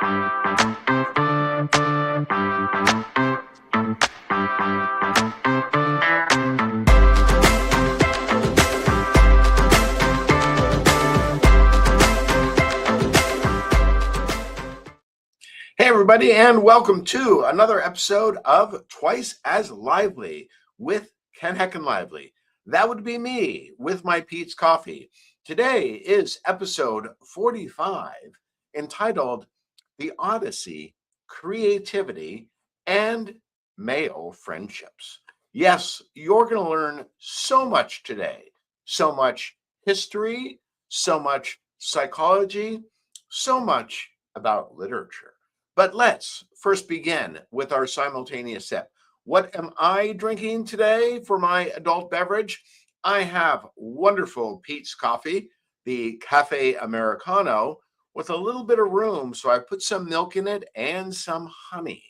Hey, everybody, and welcome to another episode of Twice as Lively with Ken Heckenlively. That would be me with my Pete's Coffee. Today is episode 45, entitled The Odyssey, Creativity, and Male Friendships. Yes, you're going to learn so much today. So much history, so much psychology, so much about literature. But let's first begin with our simultaneous sip. What am I drinking today for my adult beverage? I have wonderful Pete's Coffee, the Cafe Americano, with a little bit of room, so I put some milk in it and some honey.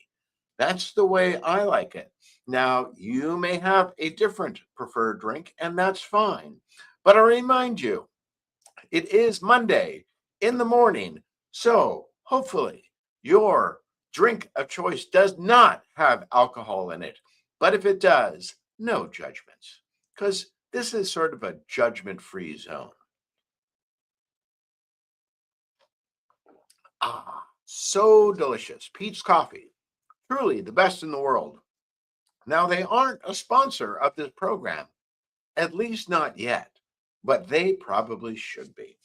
That's the way I like it. Now, you may have a different preferred drink, and that's fine. But I remind you, it is Monday in the morning, so hopefully your drink of choice does not have alcohol in it. But if it does, no judgments, because this is sort of a judgment-free zone. So delicious. Pete's Coffee, truly the best in the world. Now, they aren't a sponsor of this program, at least not yet, but they probably should be.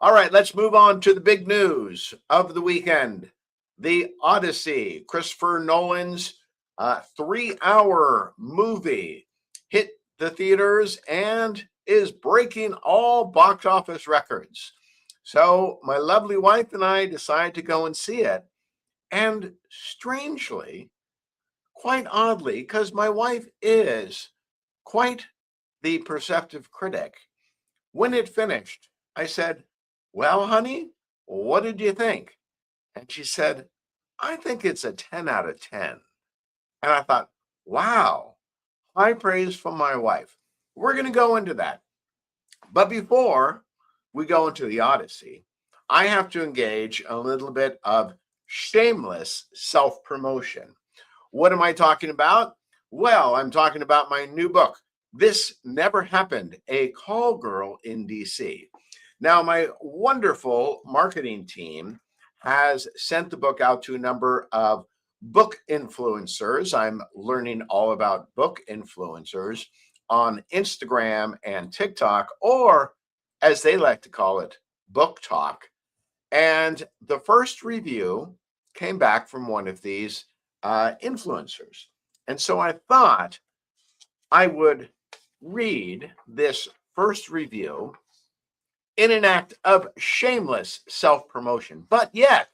All right, let's move on to the big news of the weekend. The Odyssey, Christopher Nolan's 3-hour movie, hit the theaters and is breaking all box office records. So my lovely wife and I decided to go and see it. And strangely, quite oddly, because my wife is quite the perceptive critic, when it finished, I said, "Well, honey, what did you think?" And she said, "I think it's a 10 out of 10. And I thought, wow, high praise from my wife. We're going to go into that. But before we go into the Odyssey, I have to engage a little bit of shameless self-promotion. What am I talking about? Well, I'm talking about my new book, This Never Happened, A Call Girl in DC. Now, my wonderful marketing team has sent the book out to a number of book influencers. I'm learning all about book influencers on Instagram and TikTok, or as they like to call it, Book Talk. And the first review came back from one of these influencers. And so I thought I would read this first review in an act of shameless self-promotion. But yet,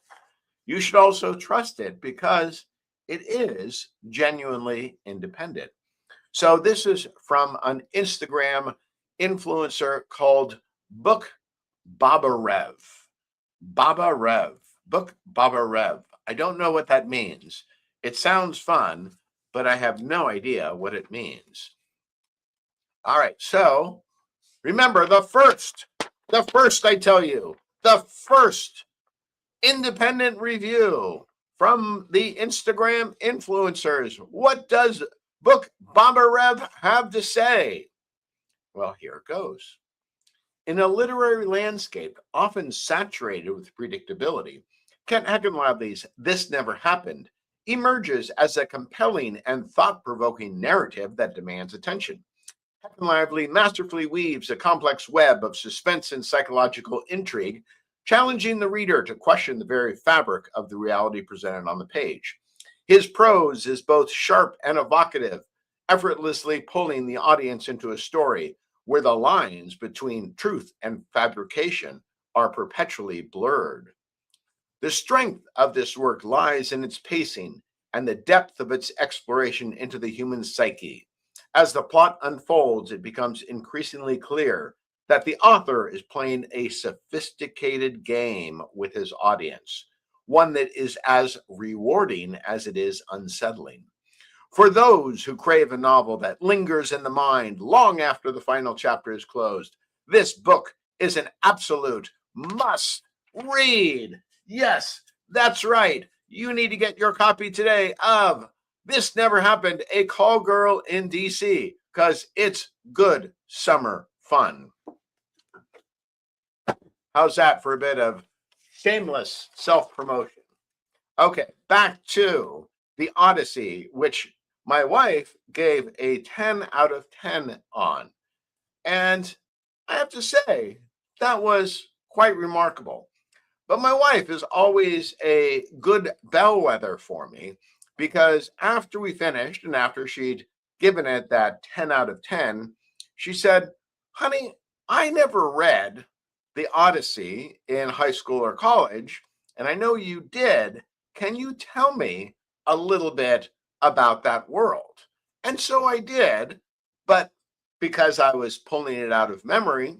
you should also trust it because it is genuinely independent. So this is from an Instagram influencer called Book Baba Rev. Baba Rev. Book Baba Rev. I don't know what that means. It sounds fun, but I have no idea what it means. All right, so remember the first, I tell you, the first independent review from the Instagram influencers. What does Book Baba Rev have to say? Well, here it goes. In a literary landscape often saturated with predictability, Ken Heckenlively's This Never Happened emerges as a compelling and thought-provoking narrative that demands attention. Heckenlively masterfully weaves a complex web of suspense and psychological intrigue, challenging the reader to question the very fabric of the reality presented on the page. His prose is both sharp and evocative, effortlessly pulling the audience into a story where the lines between truth and fabrication are perpetually blurred. The strength of this work lies in its pacing and the depth of its exploration into the human psyche. As the plot unfolds, it becomes increasingly clear that the author is playing a sophisticated game with his audience, one that is as rewarding as it is unsettling. For those who crave a novel that lingers in the mind long after the final chapter is closed, this book is an absolute must read. Yes, that's right. You need to get your copy today of This Never Happened, A Call Girl in DC, because it's good summer fun. How's that for a bit of shameless self-promotion? Okay, back to the Odyssey, which my wife gave a 10 out of 10 on. And I have to say, that was quite remarkable. But my wife is always a good bellwether for me because after we finished and after she'd given it that 10 out of 10, she said, "Honey, I never read the Odyssey in high school or college, and I know you did. Can you tell me a little bit about that world?" And so I did, but because I was pulling it out of memory,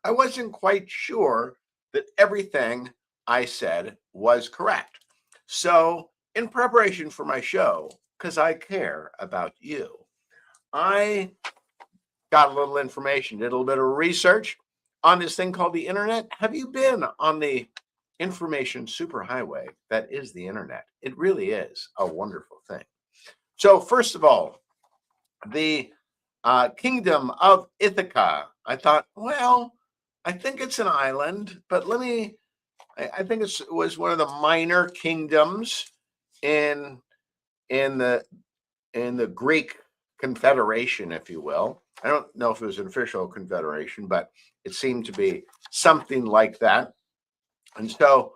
I wasn't quite sure that everything I said was correct. So, in preparation for my show, because I care about you, I got a little information, did a little bit of research on this thing called the internet. Have you been on the information superhighway that is the internet? It really is a wonderful thing. So, first of all, the kingdom of Ithaca. I thought, well, I think it's an island, but I think it was one of the minor kingdoms in in the in the Greek Confederation, if you will. I don't know if it was an official confederation, but it seemed to be something like that. And so,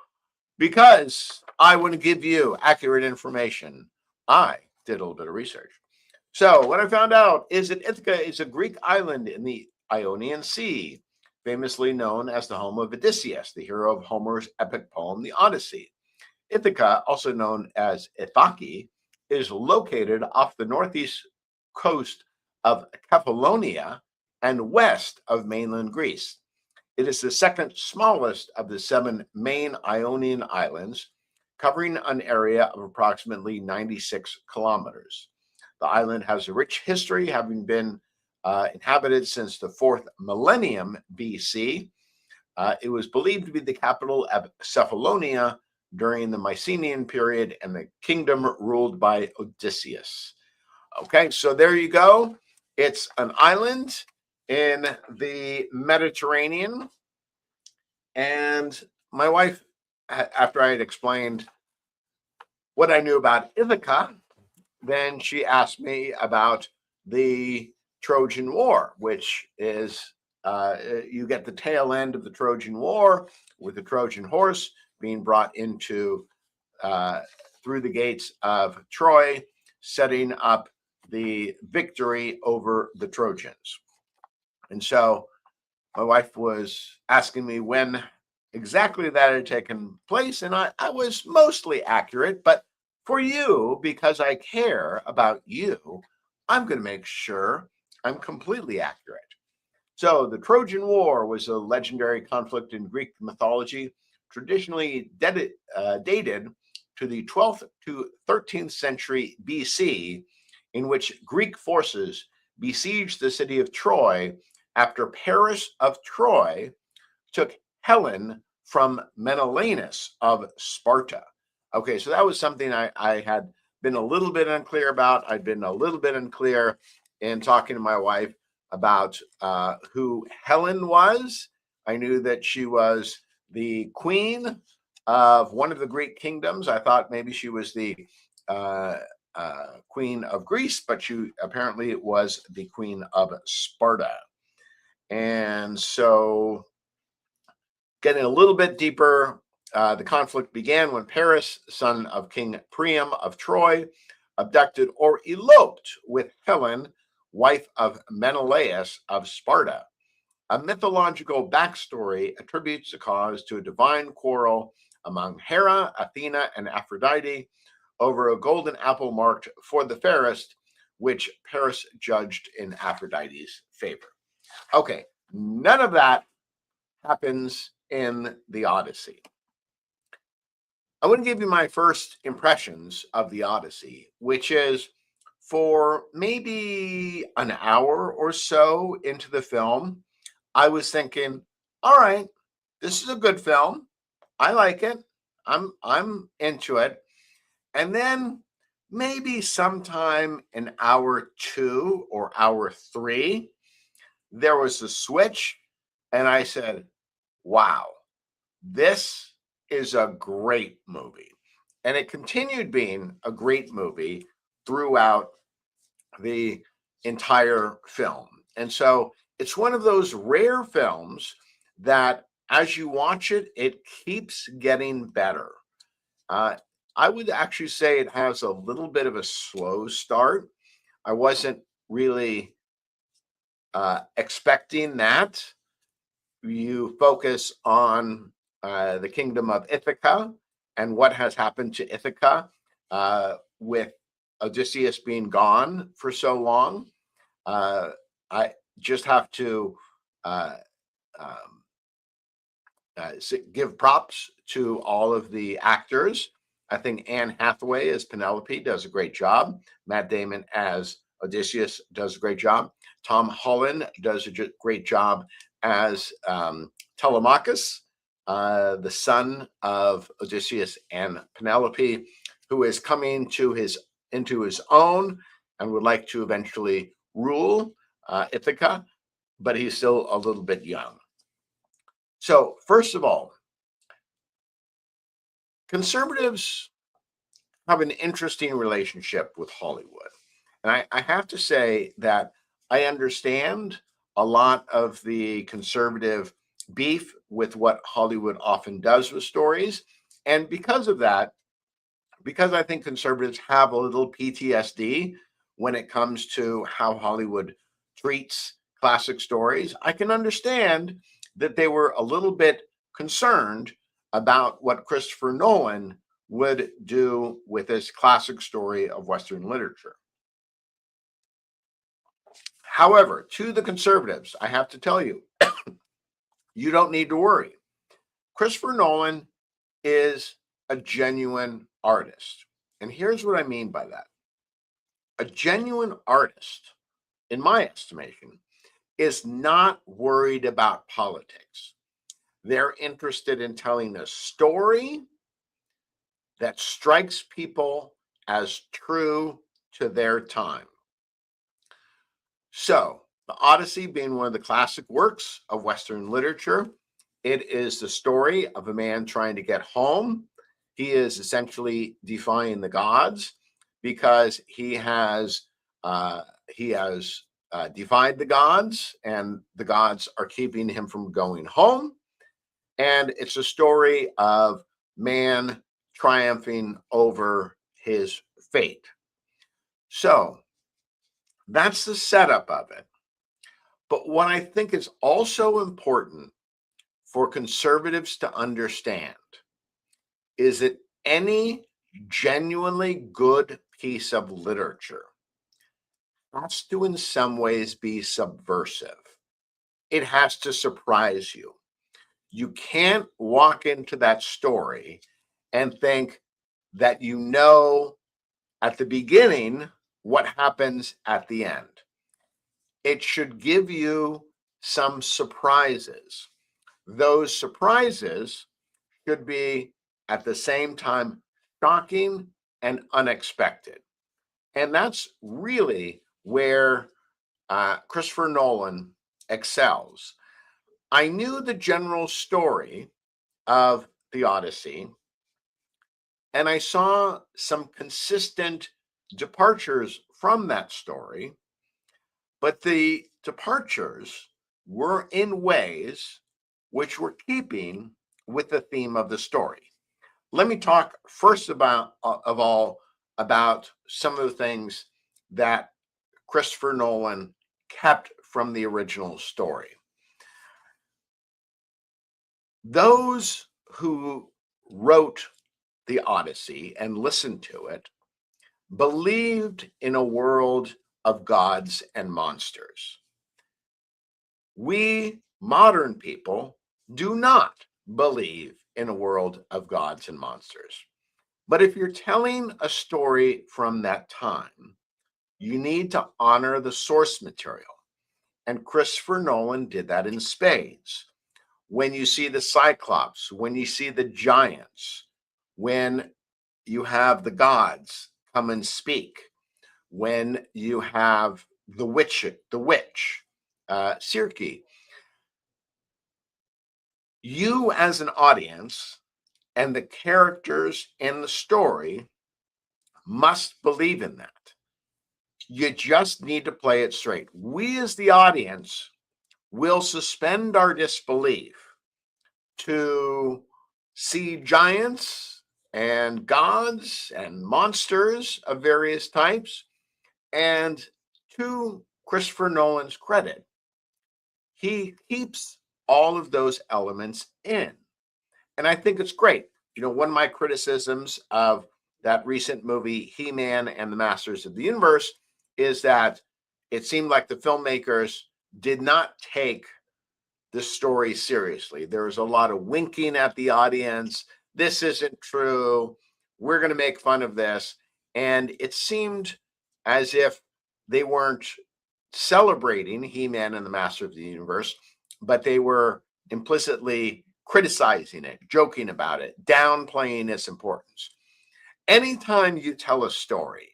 because I want to give you accurate information, I did a little bit of research. So, what I found out is that Ithaca is a Greek island in the Ionian Sea, famously known as the home of Odysseus, the hero of Homer's epic poem, The Odyssey. Ithaca, also known as Ithaki, is located off the northeast coast of Kefalonia and west of mainland Greece. It is the second smallest of the seven main Ionian islands, covering an area of approximately 96 kilometers. The island has a rich history, having been inhabited since the fourth millennium BC. It was believed to be the capital of Cephalonia during the Mycenaean period and the kingdom ruled by Odysseus. Okay, so there you go. It's an island in the Mediterranean. And my wife, after I had explained what I knew about Ithaca, then she asked me about the Trojan War, which is you get the tail end of the Trojan War with the Trojan horse being brought into through the gates of Troy, setting up the victory over the Trojans. And so my wife was asking me when exactly that had taken place, and I was mostly accurate, but for you, because I care about you, I'm going to make sure I'm completely accurate. So, the Trojan War was a legendary conflict in Greek mythology, traditionally dated to the 12th to 13th century BC, in which Greek forces besieged the city of Troy after Paris of Troy took Helen from Menelaus of Sparta. Okay, so that was something I had been a little bit unclear about. I'd been a little bit unclear in talking to my wife about who Helen was. I knew that she was the queen of one of the Greek kingdoms. I thought maybe she was the queen of Greece, but she apparently was the queen of Sparta. And so, getting a little bit deeper, the conflict began when Paris, son of King Priam of Troy, abducted or eloped with Helen, wife of Menelaus of Sparta. A mythological backstory attributes the cause to a divine quarrel among Hera, Athena, and Aphrodite over a golden apple marked for the fairest, which Paris judged in Aphrodite's favor. Okay, none of that happens in the Odyssey. I want to give you my first impressions of the Odyssey, which is for maybe an hour or so into the film, I was thinking, all right, this is a good film. I like it. I'm into it. And then maybe sometime in hour 2 or hour 3, there was a switch, and I said, "Wow, this is a great movie." And it continued being a great movie throughout the entire film. And so it's one of those rare films that as you watch it, it keeps getting better. Uh, I would actually say it has a little bit of a slow start. I wasn't really expecting that. You focus on the kingdom of Ithaca and what has happened to Ithaca with Odysseus being gone for so long. I just have to uh, um, give props to all of the actors. I think Anne Hathaway as Penelope does a great job. Matt Damon as Odysseus does a great job. Tom Holland does a great job as Telemachus, the son of Odysseus and Penelope, who is coming to into his own and would like to eventually rule Ithaca, but he's still a little bit young. So, first of all, conservatives have an interesting relationship with Hollywood. And I have to say that I understand a lot of the conservative beef with what Hollywood often does with stories. And because of that, because I think conservatives have a little PTSD when it comes to how Hollywood treats classic stories, I can understand that they were a little bit concerned about what Christopher Nolan would do with this classic story of Western literature. However, to the conservatives, I have to tell you, you don't need to worry. Christopher Nolan is a genuine artist. And here's what I mean by that. A genuine artist, in my estimation, is not worried about politics. They're interested in telling a story that strikes people as true to their time. So, the Odyssey being one of the classic works of Western literature, it is the story of a man trying to get home. He is essentially defying the gods because uh, he has defied the gods, and the gods are keeping him from going home. And it's a story of man triumphing over his fate. So that's the setup of it. But what I think is also important for conservatives to understand is that any genuinely good piece of literature has to, in some ways, be subversive. It has to surprise you. You can't walk into that story and think that you know at the beginning what happens at the end. It should give you some surprises. Those surprises should be at the same time shocking and unexpected. And that's really where Christopher Nolan excels. I knew the general story of the Odyssey, and I saw some consistent departures from that story, but the departures were in ways which were keeping with the theme of the story. Let me talk first of all about some of the things that Christopher Nolan kept from the original story. Those who wrote the Odyssey and listened to it believed in a world of gods and monsters. We modern people do not believe in a world of gods and monsters. But if you're telling a story from that time, you need to honor the source material. And Christopher Nolan did that in spades. When you see the Cyclops, when you see the giants, when you have the gods come and speak, when you have the witch, Circe, you as an audience and the characters in the story must believe in that. You just need to play it straight. We as the audience will suspend our disbelief to see giants and gods and monsters of various types. And to Christopher Nolan's credit, he keeps all of those elements in. And I think it's great. One of my criticisms of that recent movie, He-Man and the Masters of the Universe, is that it seemed like the filmmakers did not take the story seriously. There was a lot of winking at the audience. This isn't true. We're going to make fun of this. And it seemed as if they weren't celebrating He-Man and the Master of the Universe, but they were implicitly criticizing it, joking about it, downplaying its importance. Anytime you tell a story,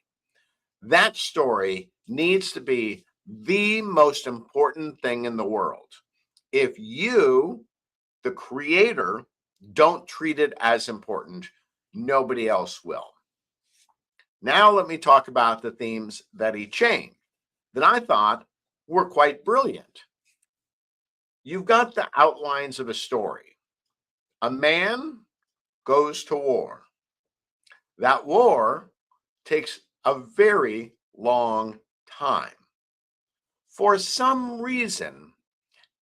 that story needs to be the most important thing in the world. If you, the creator, don't treat it as important, nobody else will. Now let me talk about the themes that he changed that I thought were quite brilliant. You've got the outlines of a story. A man goes to war. That war takes a very long time. For some reason,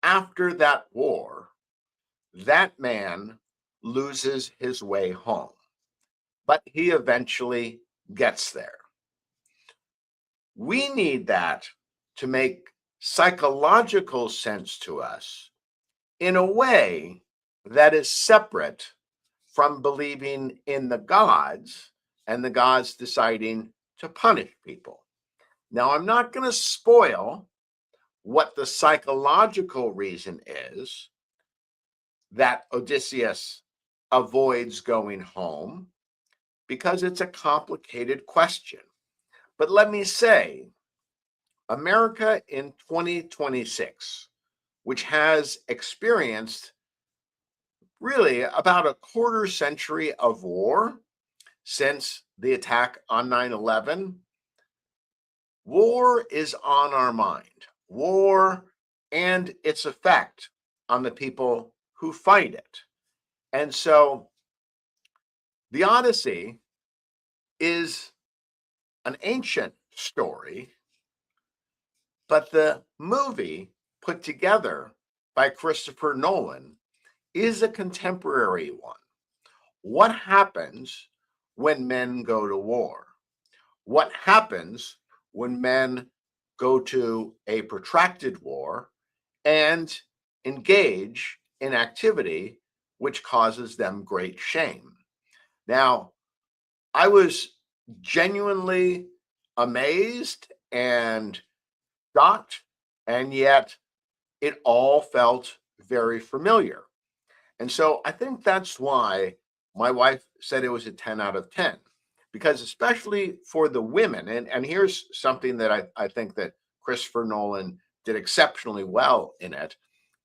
after that war, that man loses his way home, but he eventually gets there. We need that to make psychological sense to us in a way that is separate from believing in the gods and the gods deciding to punish people. Now, I'm not going to spoil what the psychological reason is that Odysseus avoids going home, because it's a complicated question. But let me say, America in 2026, which has experienced really about a quarter century of war since the attack on 9/11, war is on our mind. War and its effect on the people who fight it. And so the Odyssey is an ancient story, but the movie put together by Christopher Nolan is a contemporary one. What happens when men go to war? What happens when men go to a protracted war and engage in activity which causes them great shame? Now, I was genuinely amazed and shocked, and yet it all felt very familiar. And so I think that's why my wife said it was a 10 out of 10, because especially for the women, and here's something that I think that Christopher Nolan did exceptionally well in it,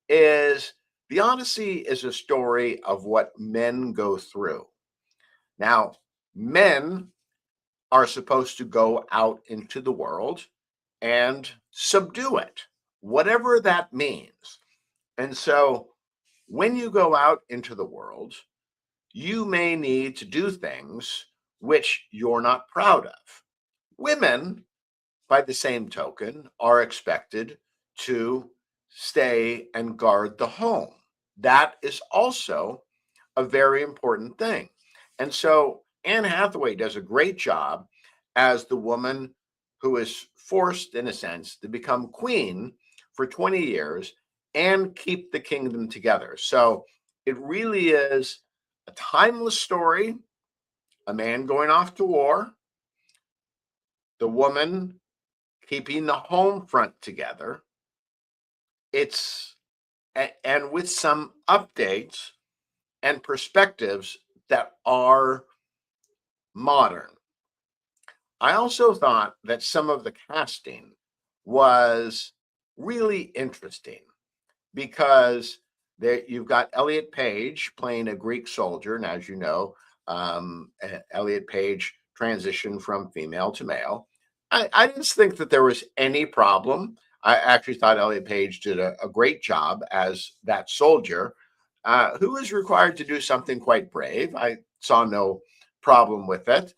is the Odyssey is a story of what men go through. Now, men are supposed to go out into the world and subdue it, whatever that means. And so when you go out into the world, you may need to do things which you're not proud of. Women, by the same token, are expected to stay and guard the home. That is also a very important thing. And so Anne Hathaway does a great job as the woman who is forced, in a sense, to become queen for 20 years and keep the kingdom together. So it really is a timeless story, a man going off to war, the woman keeping the home front together. It's and with some updates and perspectives that are modern. I also thought that some of the casting was really interesting because there you've got Elliot Page playing a Greek soldier, and as you know, Elliot Page transitioned from female to male. I didn't think that there was any problem. I actually thought Elliot Page did a great job as that soldier, who was required to do something quite brave. I saw no problem with it.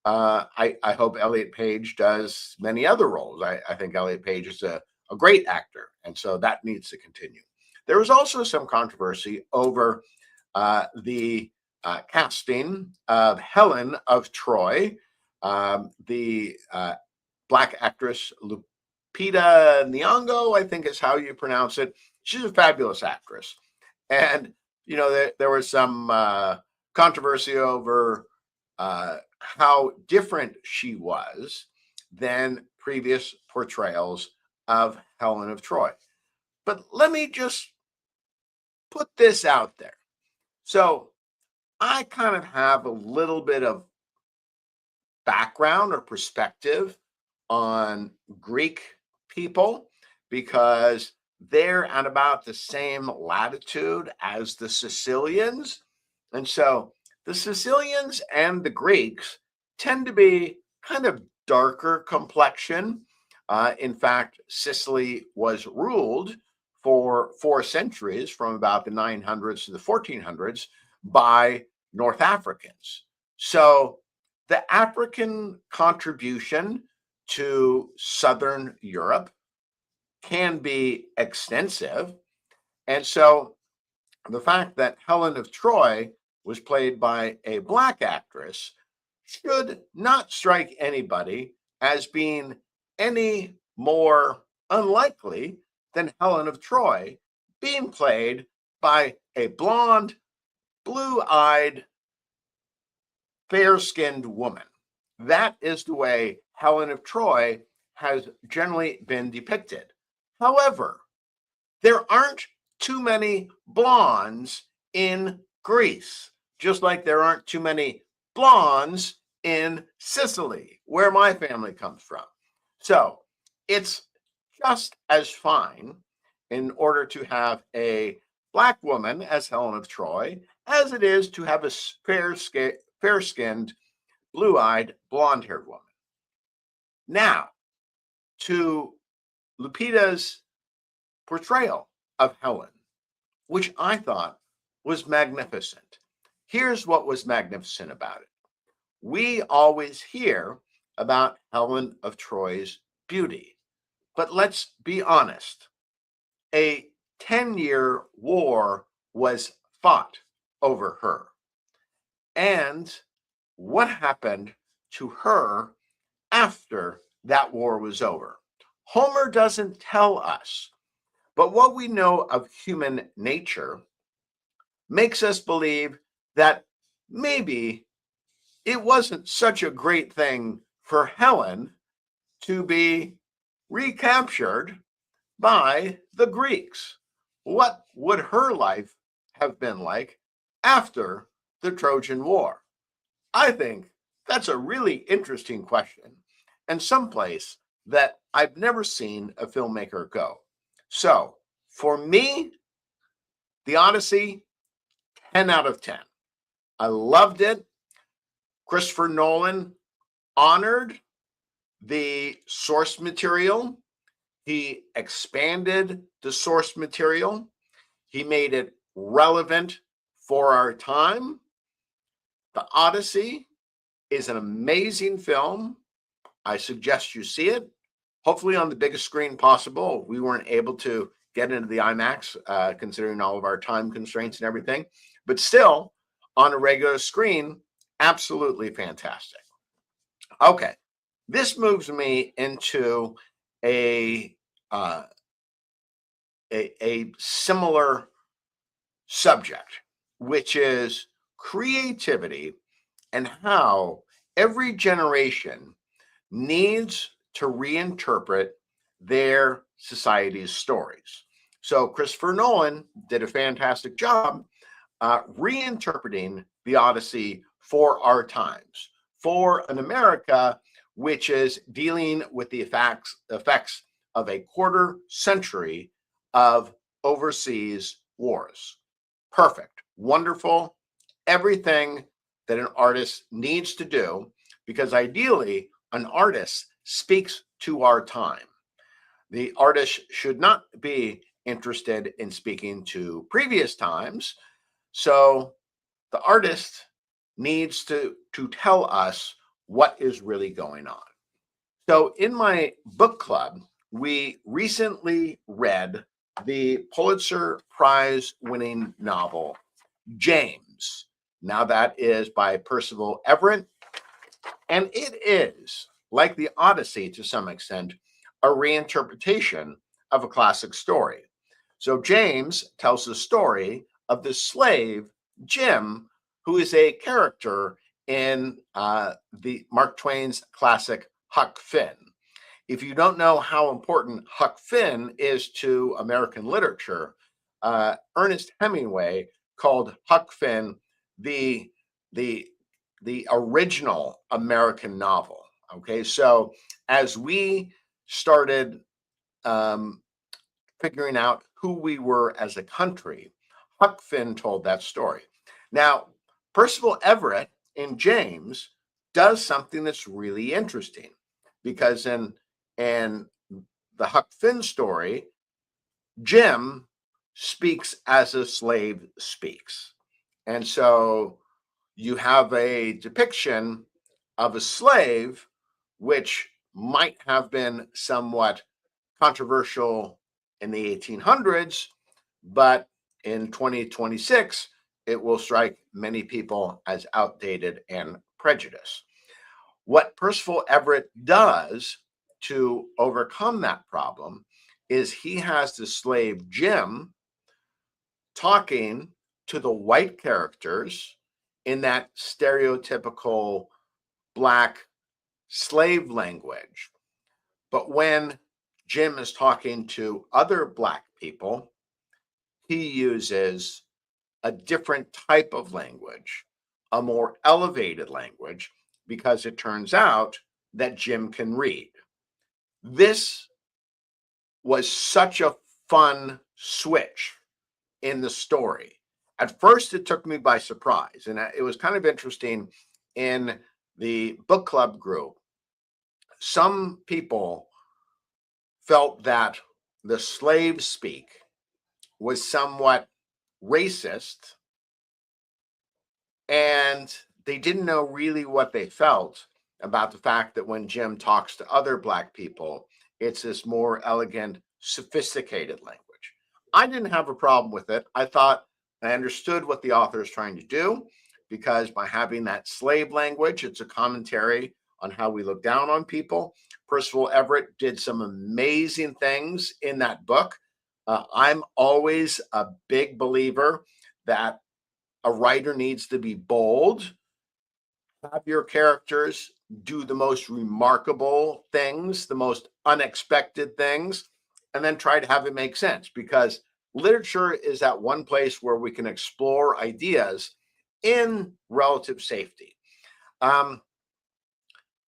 I hope Elliot Page does many other roles. I think Elliot Page is a great actor, and so that needs to continue. There was also some controversy over the casting of Helen of Troy, the black actress Lupita Nyong'o, I think is how you pronounce it. She's a fabulous actress, and there was some controversy over how different she was than previous portrayals of Helen of Troy. But let me just put this out there. So I kind of have a little bit of background or perspective on Greek people because they're at about the same latitude as the Sicilians. And so the Sicilians and the Greeks tend to be kind of darker complexion. In fact, Sicily was ruled for 4 centuries, from about the 900s to the 1400s, by North Africans. So the African contribution to Southern Europe can be extensive. And so the fact that Helen of Troy was played by a black actress should not strike anybody as being any more unlikely than Helen of Troy being played by a blonde, blue-eyed, fair-skinned woman. That is the way Helen of Troy has generally been depicted. However, there aren't too many blondes in Greece, just like there aren't too many blondes in Sicily, where my family comes from. So it's just as fine in order to have a black woman as Helen of Troy as it is to have a fair-skinned, blue-eyed, blonde-haired woman. Now, to Lupita's portrayal of Helen, which I thought was magnificent. Here's what was magnificent about it. We always hear about Helen of Troy's beauty, but let's be honest. A 10-year war was fought over her. And what happened to her after that war was over? Homer doesn't tell us, but what we know of human nature makes us believe that maybe it wasn't such a great thing for Helen to be recaptured by the Greeks. What would her life have been like after the Trojan War? I think that's a really interesting question and someplace that I've never seen a filmmaker go. So for me, The Odyssey, 10 out of 10. I loved it. Christopher Nolan honored the source material. He expanded the source material. He made it relevant for our time. The Odyssey is an amazing film. I suggest you see it, hopefully on the biggest screen possible. We weren't able to get into the IMAX, considering all of our time constraints and everything, but still on a regular screen, absolutely fantastic. Okay, this moves me into a similar subject, which is creativity and how every generation needs to reinterpret their society's stories. So Christopher Nolan did a fantastic job reinterpreting the Odyssey for our times, for an America which is dealing with the effects of a quarter century of overseas wars. Perfect, wonderful, everything that an artist needs to do, because ideally, an artist speaks to our time. The artist should not be interested in speaking to previous times. So the artist needs to tell us what is really going on. So in my book club, we recently read the Pulitzer Prize winning novel, James. Now that is by Percival Everett. And it is, like the Odyssey to some extent, a reinterpretation of a classic story. So James tells the story of the slave, Jim, who is a character in the Mark Twain's classic Huck Finn. If you don't know how important Huck Finn is to American literature, Ernest Hemingway called Huck Finn the the the original American novel. Okay, so as we started um, figuring out who we were as a country, Huck Finn told that story. Now, Percival Everett in James does something that's really interesting, because in the Huck Finn story, Jim speaks as a slave speaks. And so you have a depiction of a slave, which might have been somewhat controversial in the 1800s, but in 2026, it will strike many people as outdated and prejudiced. What Percival Everett does to overcome that problem is he has the slave Jim talking to the white characters in that stereotypical Black slave language. But when Jim is talking to other Black people, he uses a different type of language, a more elevated language, because it turns out that Jim can read. This was such a fun switch in the story. At first, it took me by surprise, and it was kind of interesting in the book club group. Some people felt that the slave speak was somewhat racist, and they didn't know really what they felt about the fact that when Jim talks to other Black people, it's this more elegant, sophisticated language. I didn't have a problem with it. I thought I understood what the author is trying to do, because by having that slave language, it's a commentary on how we look down on people. Percival Everett did some amazing things in that book. I'm always a big believer that a writer needs to be bold, have your characters do the most remarkable things, the most unexpected things, and then try to have it make sense, because literature is that one place where we can explore ideas in relative safety. But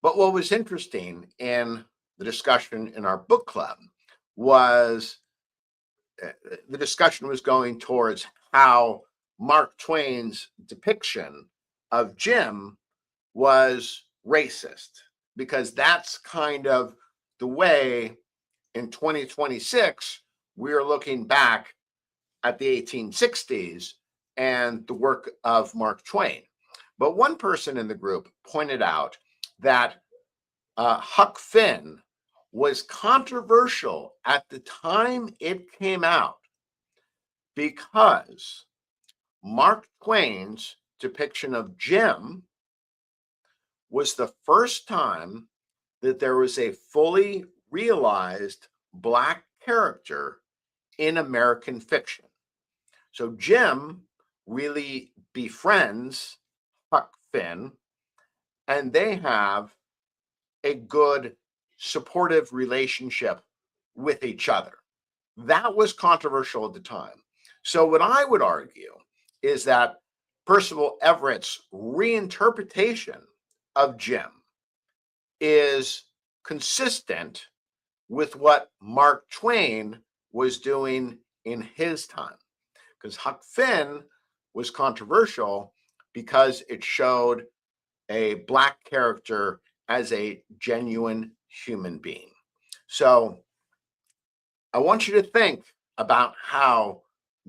what was interesting in the discussion in our book club was the discussion was going towards how Mark Twain's depiction of Jim was racist, because that's kind of the way in 2026 we're looking back at the 1860s and the work of Mark Twain. But one person in the group pointed out that Huck Finn was controversial at the time it came out, because Mark Twain's depiction of Jim was the first time that there was a fully realized Black character in American fiction. So Jim really befriends Huck Finn, and they have a good, supportive relationship with each other. That was controversial at the time. So what I would argue is that Percival Everett's reinterpretation of Jim is consistent with what Mark Twain was doing in his time. Because Huck Finn was controversial because it showed a Black character as a genuine human being. So I want you to think about how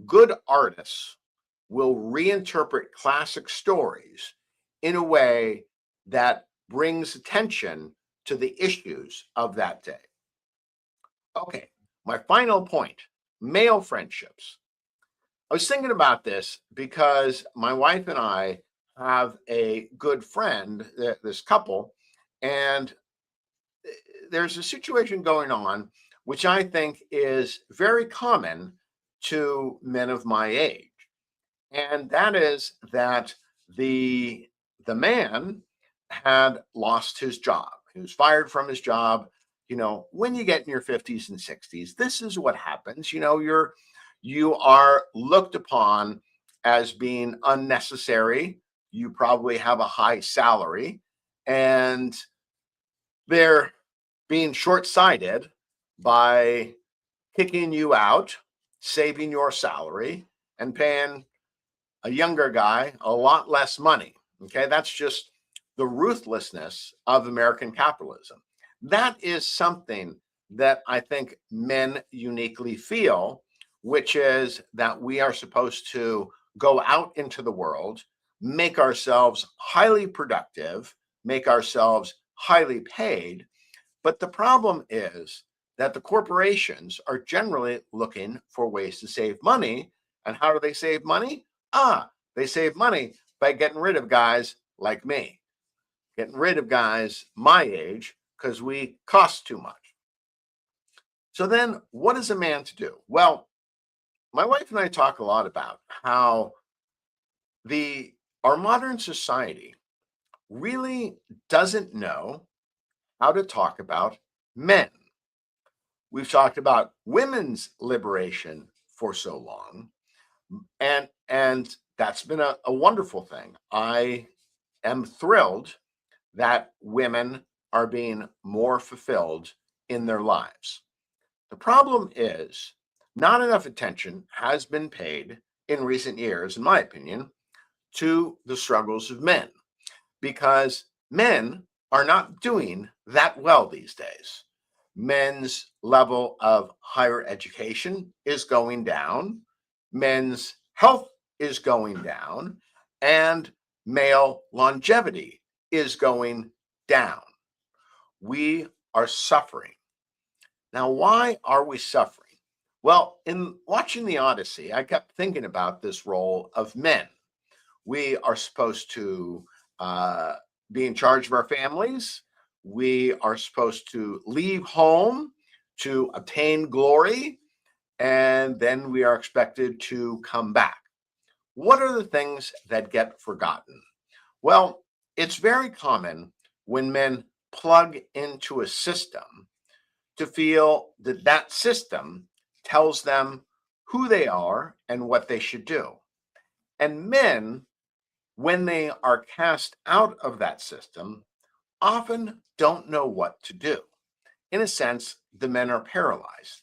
good artists will reinterpret classic stories in a way that brings attention to the issues of that day. Okay, my final point, male friendships. I was thinking about this because my wife and I have a good friend, this couple, and there's a situation going on which I think is very common to men of my age. And that is that the the man had lost his job. He was fired from his job. You know, when you get in your 50s and 60s, this is what happens. You know, you are looked upon as being unnecessary. You probably have a high salary, and they're being short-sighted by kicking you out, saving your salary, and paying a younger guy a lot less money. Okay, that's just the ruthlessness of American capitalism. That is something that I think men uniquely feel, which is that we are supposed to go out into the world, make ourselves highly productive, make ourselves highly paid. But the problem is that the corporations are generally looking for ways to save money. And how do they save money? They save money by getting rid of guys like me, getting rid of guys my age because we cost too much. So then what is a man to do? Well, my wife and I talk a lot about how the our modern society really doesn't know how to talk about men. We've talked about women's liberation for so long, and that's been a wonderful thing. I am thrilled that women are being more fulfilled in their lives. The problem is not enough attention has been paid in recent years, in my opinion, to the struggles of men because men are not doing that well these days. Men's level of higher education is going down, men's health is going down, and male longevity is going down. We are suffering. Now, why are we suffering? Well, in watching the Odyssey, I kept thinking about this role of men. We are supposed to uh, be in charge of our families. We are supposed to leave home to obtain glory, and then we are expected to come back. What are the things that get forgotten? Well, it's very common when men plug into a system to feel that that system tells them who they are and what they should do. And men, when they are cast out of that system, often don't know what to do. In a sense, the men are paralyzed.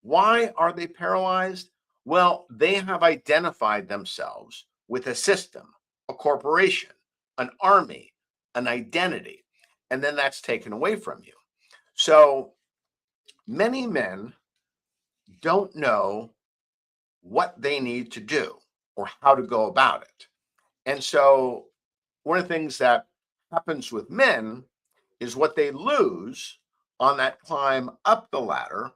Why are they paralyzed? Well, they have identified themselves with a system, a corporation, an army, an identity, and then that's taken away from you. So many men don't know what they need to do or how to go about it. And so one of the things that happens with men is what they lose on that climb up the ladder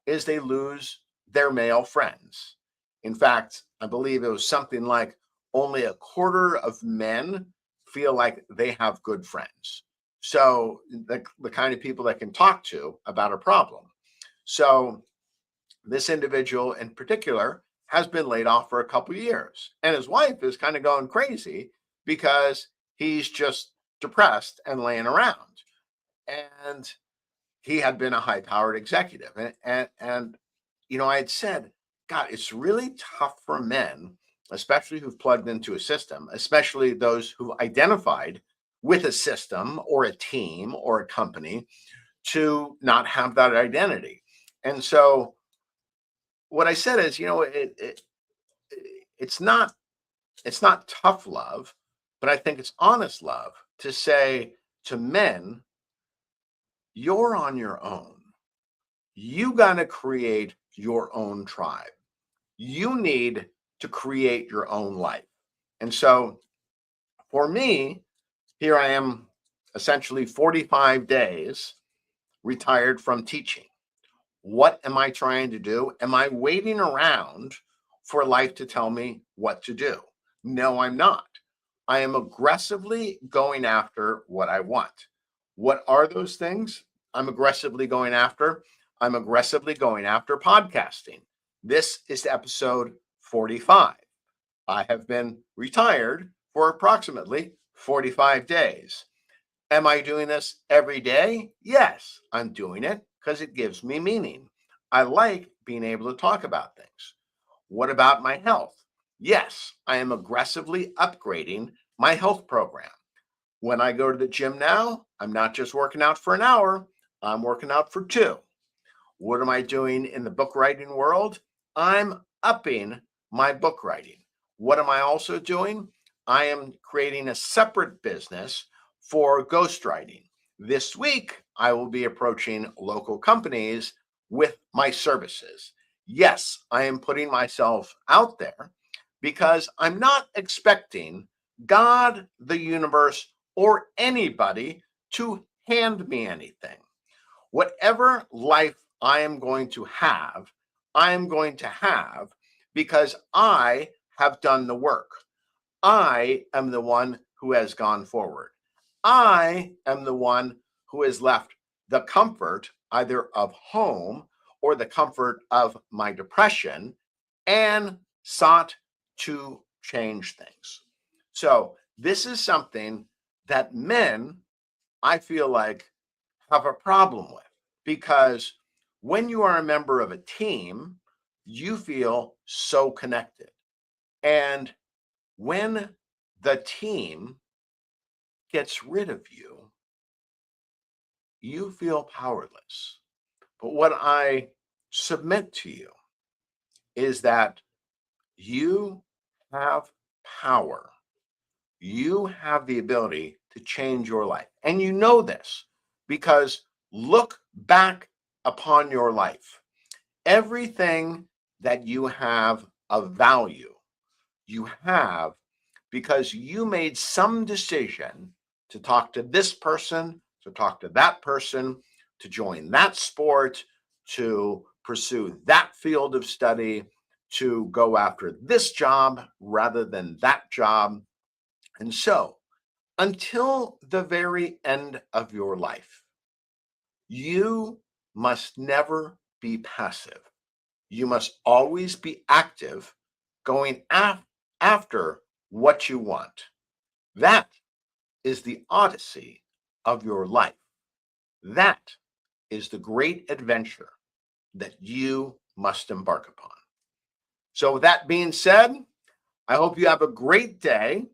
is they lose their male friends. In fact, I believe it was something like only a quarter of men feel like they have good friends. So the kind of people that can talk to about a problem. So this individual in particular has been laid off for a couple of years. And his wife is kind of going crazy because he's just depressed and laying around. And he had been a high powered executive. And, you know, I had said, God, it's really tough for men, especially who've plugged into a system, especially those who identified with a system or a team or a company to not have that identity. And so what I said is, it's not tough love, but I think it's honest love to say to men, you're on your own. You got to create your own tribe. You need to create your own life. And so for me, here I am, essentially 45 days retired from teaching. What am I trying to do? Am I waiting around for life to tell me what to do? No, I'm not. I am aggressively going after what I want. What are those things I'm aggressively going after? I'm aggressively going after podcasting. This is episode 45. I have been retired for approximately 45 days. Am I doing this every day? Yes, I'm doing it because it gives me meaning. I like being able to talk about things. What about my health? Yes, I am aggressively upgrading my health program. When I go to the gym now, I'm not just working out for an hour, I'm working out for 2. What am I doing in the book writing world? I'm upping my book writing. What am I also doing? I am creating a separate business for ghostwriting. This week, I will be approaching local companies with my services. Yes, I am putting myself out there because I'm not expecting God, the universe, or anybody to hand me anything. Whatever life I am going to have because I have done the work. I am the one who has gone forward. I am the one who has left the comfort either of home or the comfort of my depression and sought to change things. So, this is something that men, I feel like, have a problem with because when you are a member of a team, you feel so connected. And when the team gets rid of you, you feel powerless. But what I submit to you is that you have power. You have the ability to change your life. And you know this because look back upon your life. Everything that you have of value, you have because you made some decision to talk to this person, to talk to that person, to join that sport, to pursue that field of study, to go after this job rather than that job. And so, until the very end of your life, you must never be passive. You must always be active, going after what you want. That is the Odyssey of your life. That is the great adventure that you must embark upon. So, with that being said, I hope you have a great day.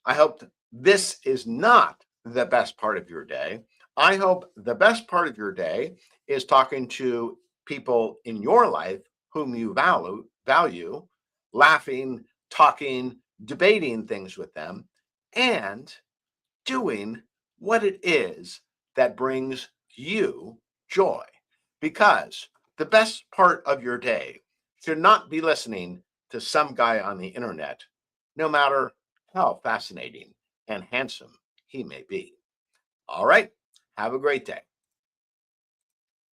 I hope this is not the best part of your day. I hope the best part of your day is talking to people in your life whom you value, laughing, talking, debating things with them, and doing what it is that brings you joy. Because the best part of your day should not be listening to some guy on the internet, no matter how fascinating and handsome he may be. All right. Have a great day.